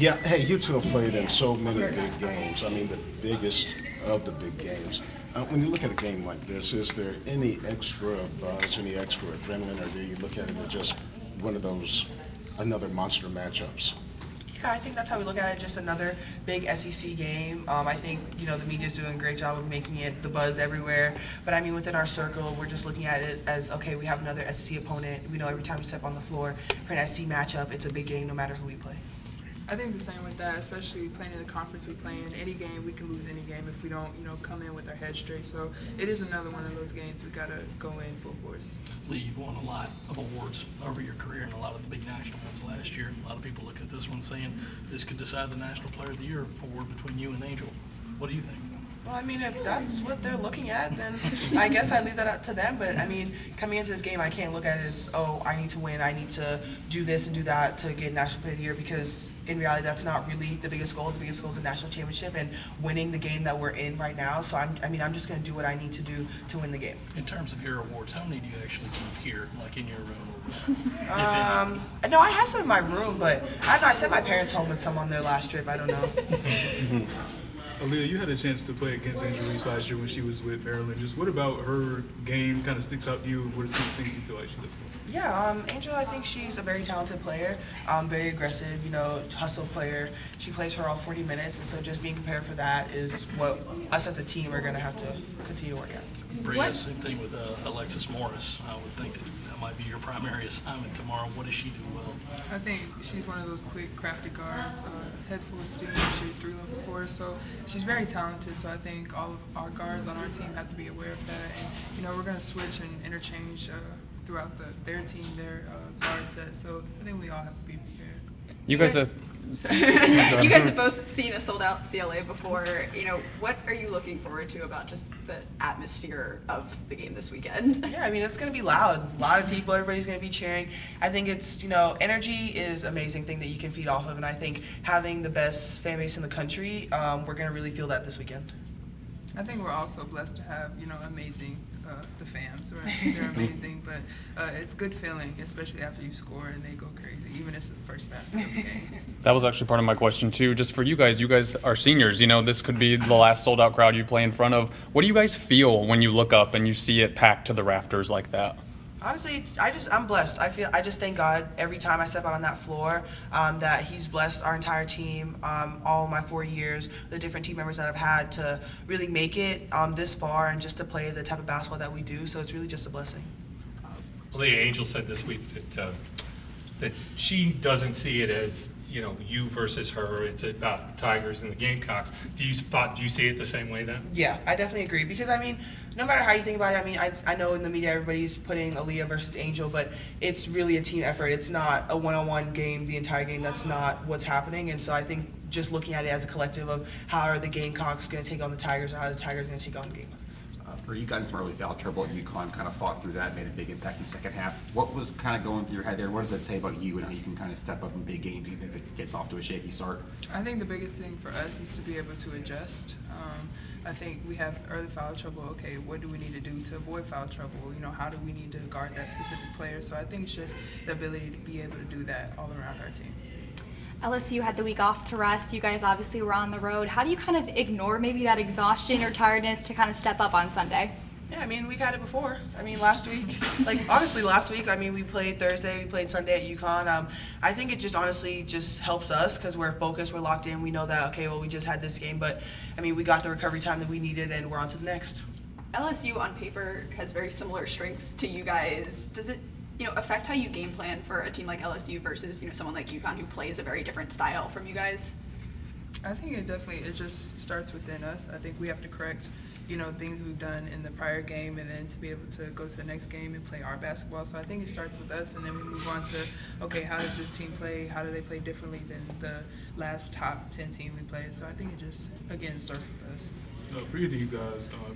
Yeah, hey, you two have played in so many big games. I mean, the biggest of the big games. When you look at a game like this, is there any extra buzz, any extra adrenaline, or do you look at it as just one of those, another monster matchups? Yeah, I think that's how we look at it. Just another big SEC game. I think the media's doing a great job of making it the buzz everywhere. But I mean, within our circle, we're just looking at it as okay. We have another SEC opponent. We know every time we step on the floor for an SEC matchup, it's a big game, no matter who we play. I think the same with that, especially playing in the conference we play in. Any game, we can lose any game if we don't, come in with our head straight. So it is another one of those games we got to go in full force. Lee, you've won a lot of awards over your career and a lot of the big national ones last year. A lot of people look at this one saying this could decide the National Player of the Year award between you and Angel. What do you think? Well, I mean, if that's what they're looking at, then I guess I leave that up to them. But, I mean, coming into this game, I can't look at it as, oh, I need to win, I need to do this and do that to get National Player of the Year, because in reality, that's not really the biggest goal. The biggest goal is a national championship and winning the game that we're in right now. So, I'm just going to do what I need to do to win the game. In terms of your awards, how many do you actually keep here, like in your room? No, I have some in my room, but I don't know, I sent my parents home with some on their last trip. I don't know. Aliyah, you had a chance to play against Angel Reese last year when she was with Maryland. Just what about her game kind of sticks out to you? What are some things you feel like she did? Yeah, Angel, I think she's a very talented player, very aggressive, hustle player. She plays for all 40 minutes, and so just being prepared for that is what us as a team are going to have to continue to work at. Brea, same thing with Alexis Morris. I would think that might be your primary assignment tomorrow. What does she do well? I think she's one of those quick, crafty guards, head full of steam, shoot three-level scores. So she's very talented. So I think all of our guards on our team have to be aware of that. And, we're going to switch and interchange throughout their team, their guard set. So I think we all have to be prepared. You guys have you guys have both seen a sold-out CLA before. What are you looking forward to about just the atmosphere of the game this weekend? Yeah, I mean, it's going to be loud. A lot of people, everybody's going to be cheering. I think it's, energy is an amazing thing that you can feed off of, and I think having the best fan base in the country, we're going to really feel that this weekend. I think we're also blessed to have, amazing the fans. Right? They're amazing, but it's a good feeling, especially after you score and they go crazy, even if it's the first basket of the game. That was actually part of my question too. Just for you guys are seniors. This could be the last sold-out crowd you play in front of. What do you guys feel when you look up and you see it packed to the rafters like that? Honestly, I'm blessed. I just thank God every time I step out on that floor that He's blessed our entire team, all my 4 years, the different team members that I've had to really make it this far and just to play the type of basketball that we do. So it's really just a blessing. Aliyah, Angel said this week that she doesn't see it as you versus her. It's about Tigers and the Gamecocks. Do you see it the same way then? Yeah, I definitely agree, because no matter how you think about it, I know in the media everybody's putting Aliyah versus Angel, but it's really a team effort. It's not a one-on-one game the entire game. That's not what's happening. And so I think just looking at it as a collective of how are the Gamecocks going to take on the Tigers, or how are the Tigers going to take on the Gamecocks. For you guys, some early foul trouble at UConn, kind of fought through that, made a big impact in the second half. What was kind of going through your head there? What does that say about you and how you can kind of step up in big games even if it gets off to a shaky start? I think the biggest thing for us is to be able to adjust. I think we have early foul trouble. Okay, what do we need to do to avoid foul trouble? How do we need to guard that specific player? So I think it's just the ability to be able to do that all around our team. LSU had the week off to rest. You guys obviously were on the road. How do you kind of ignore maybe that exhaustion or tiredness to kind of step up on Sunday? Yeah, we've had it before. Last week, honestly, we played Thursday, we played Sunday at UConn. I think it just honestly just helps us because we're focused, we're locked in. We know that, okay, well, we just had this game, but, we got the recovery time that we needed, and we're on to the next. LSU on paper has very similar strengths to you guys. Does it affect how you game plan for a team like LSU versus, someone like UConn who plays a very different style from you guys? I think it just starts within us. I think we have to correct, things we've done in the prior game and then to be able to go to the next game and play our basketball. So I think it starts with us, and then we move on to, okay, how does this team play? How do they play differently than the last top 10 team we played? So I think it just, again, starts with us. For either of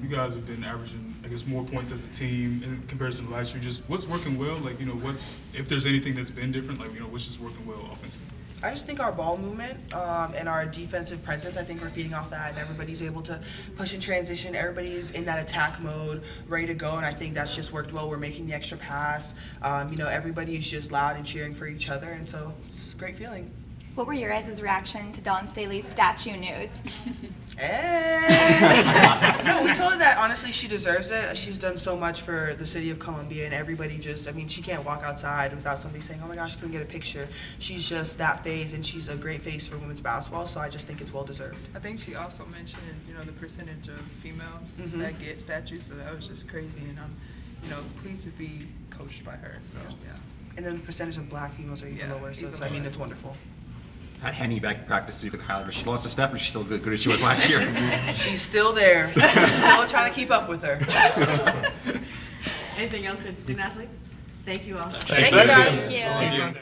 you guys have been averaging, I guess, more points as a team in comparison to last year. Just what's working well? If there's anything that's been different, what's just working well offensively? I just think our ball movement and our defensive presence, I think we're feeding off that, and everybody's able to push in transition. Everybody's in that attack mode, ready to go, and I think that's just worked well. We're making the extra pass. Everybody's just loud and cheering for each other, and so it's a great feeling. What were your guys' reaction to Dawn Staley's statue news? No, we told her that honestly she deserves it. She's done so much for the city of Columbia, and everybody just, I mean, she can't walk outside without somebody saying, oh my gosh, couldn't get a picture. She's just that face, and she's a great face for women's basketball, so I just think it's well deserved. I think she also mentioned, the percentage of female that get statues, so that was just crazy, and I'm, pleased to be coached by her, so, yeah. And then the percentage of black females are even lower, so it's, I mean, it's wonderful. Had Henny back in practice so you could highlight her. She lost a step, but she's still good as she was last year. She's still there. She's still trying to keep up with her. Anything else with student athletes? Thank you all. Thank you guys. Thank you. See you Sunday.